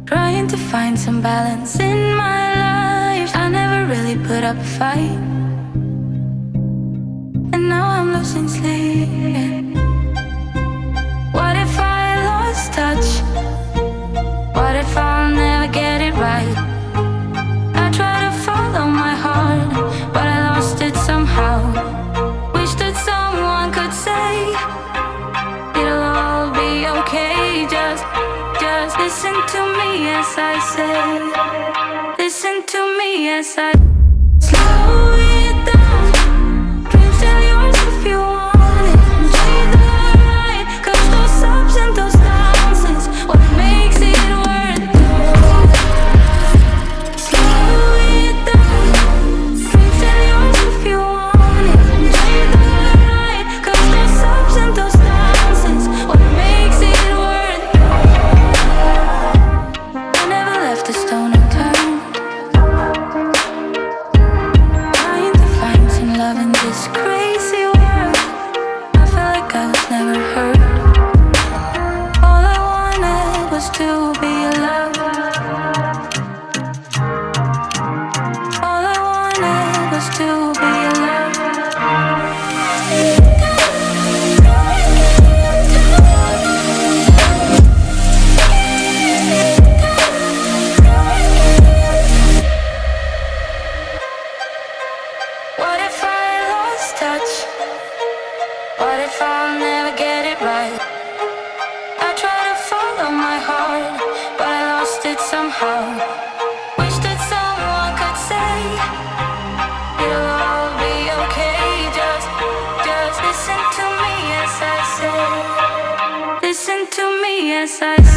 Trying to find some balance in my life. I never really put up a fight, and now I'm losing sleep. What if I lost touch? What if I'll never get it right? I try to follow my heart, but I lost it somehow. Wish that someone could say it'll all be okay. Just listen to me as I say. Listen to me as I slow it down. Dreams still yours if you want it. Enjoy the ride, 'cause those ups and those downs is what makes it worth it. Slow it down. Dreams still yours if you want it. Enjoy the ride, 'cause those ups and those downs is what makes it worth it. I never left a stone unturned, trying to find some love in this crazy world. I felt like I was never heard. All I wanted was to be loved. All I wanted was to be loved. What if I lost touch? What if I'll never get it right? I try to follow my heart, but I lost it somehow. Wish that someone could say it'll all be okay. Just listen to me as I say. Listen to me as I say.